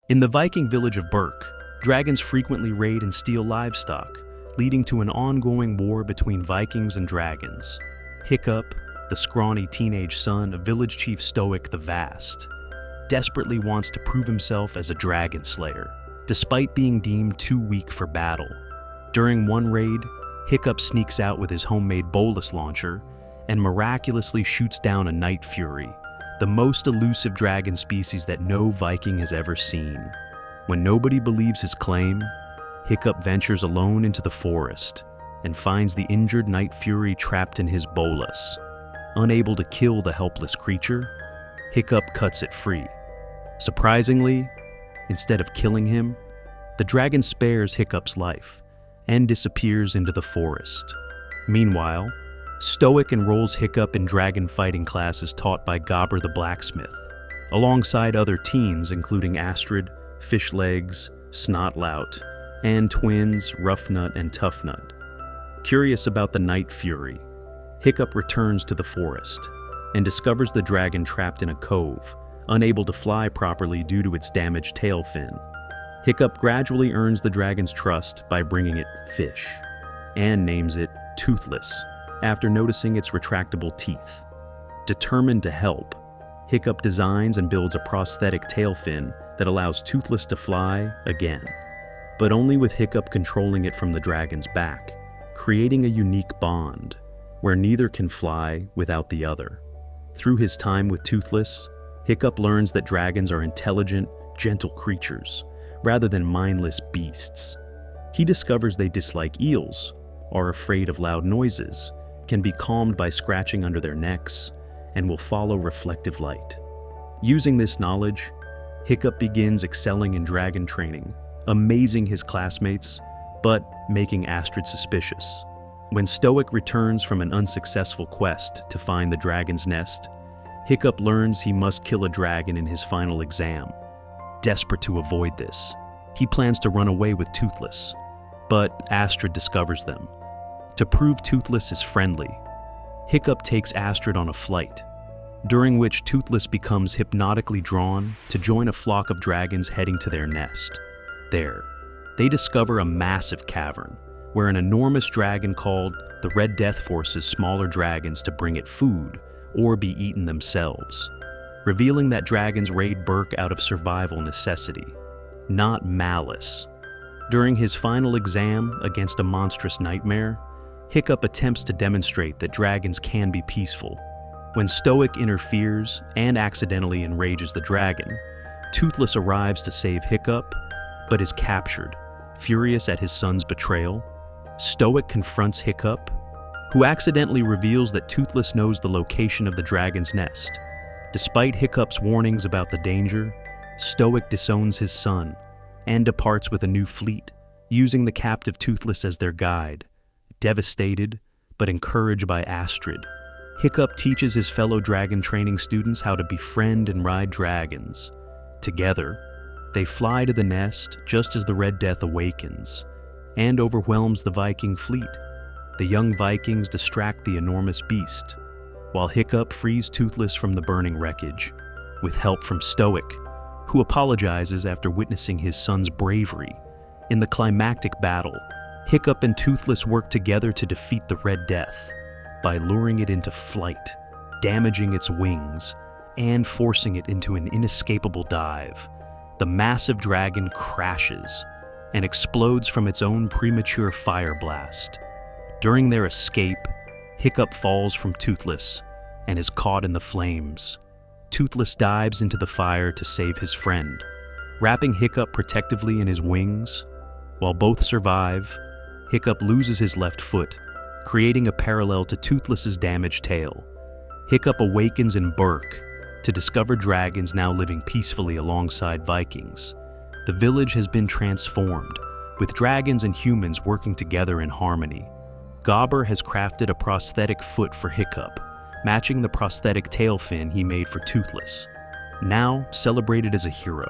In the Viking village of Berk, dragons frequently raid and steal livestock, leading to an ongoing war between Vikings and dragons. Hiccup, the scrawny teenage son of village chief Stoic the Vast, desperately wants to prove himself as a dragon slayer, despite being deemed too weak for battle. During one raid, Hiccup sneaks out with his homemade bolus launcher and miraculously shoots down a Night Fury, the most elusive dragon species that no Viking has ever seen. When nobody believes his claim, Hiccup ventures alone into the forest and finds the injured Night Fury trapped in his bolus. Unable to kill the helpless creature, Hiccup cuts it free. Surprisingly, instead of killing him, the dragon spares Hiccup's life and disappears into the forest. Meanwhile, Stoic enrolls Hiccup in dragon fighting classes taught by Gobber the blacksmith, alongside other teens including Astrid, Fishlegs, Snotlout, and twins Roughnut and Toughnut. Curious about the Night Fury, Hiccup returns to the forest and discovers the dragon trapped in a cove, unable to fly properly due to its damaged tail fin. Hiccup gradually earns the dragon's trust by bringing it fish, and names it Toothless, after noticing its retractable teeth. Determined to help, Hiccup designs and builds a prosthetic tail fin that allows Toothless to fly again, but only with Hiccup controlling it from the dragon's back, creating a unique bond where neither can fly without the other. Through his time with Toothless, Hiccup learns that dragons are intelligent, gentle creatures, rather than mindless beasts. He discovers they dislike eels, are afraid of loud noises, can be calmed by scratching under their necks, and will follow reflective light. Using this knowledge, Hiccup begins excelling in dragon training, amazing his classmates, but making Astrid suspicious. When Stoic returns from an unsuccessful quest to find the dragon's nest, Hiccup learns he must kill a dragon in his final exam. Desperate to avoid this, he plans to run away with Toothless, but Astrid discovers them. To prove Toothless is friendly, Hiccup takes Astrid on a flight, during which Toothless becomes hypnotically drawn to join a flock of dragons heading to their nest. There, they discover a massive cavern, where an enormous dragon called the Red Death forces smaller dragons to bring it food or be eaten themselves, revealing that dragons raid Berk out of survival necessity, not malice. During his final exam against a monstrous nightmare, Hiccup attempts to demonstrate that dragons can be peaceful. When Stoic interferes and accidentally enrages the dragon, Toothless arrives to save Hiccup, but is captured. Furious at his son's betrayal, Stoic confronts Hiccup, who accidentally reveals that Toothless knows the location of the dragon's nest. Despite Hiccup's warnings about the danger, Stoic disowns his son and departs with a new fleet, using the captive Toothless as their guide. Devastated, but encouraged by Astrid, Hiccup teaches his fellow dragon training students how to befriend and ride dragons. Together, they fly to the nest just as the Red Death awakens and overwhelms the Viking fleet. The young Vikings distract the enormous beast, while Hiccup frees Toothless from the burning wreckage, with help from Stoic, who apologizes after witnessing his son's bravery. In the climactic battle, Hiccup and Toothless work together to defeat the Red Death by luring it into flight, damaging its wings, and forcing it into an inescapable dive. The massive dragon crashes and explodes from its own premature fire blast. During their escape, Hiccup falls from Toothless and is caught in the flames. Toothless dives into the fire to save his friend, wrapping Hiccup protectively in his wings. While both survive, Hiccup loses his left foot, creating a parallel to Toothless's damaged tail. Hiccup awakens in Berk to discover dragons now living peacefully alongside Vikings. The village has been transformed, with dragons and humans working together in harmony. Gobber has crafted a prosthetic foot for Hiccup, matching the prosthetic tail fin he made for Toothless. Now celebrated as a hero,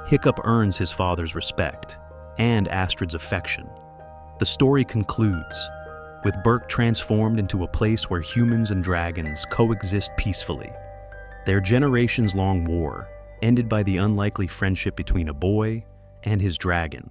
Hiccup earns his father's respect and Astrid's affection. The story concludes, with Berk transformed into a place where humans and dragons coexist peacefully. Their generations-long war ended by the unlikely friendship between a boy and his dragon,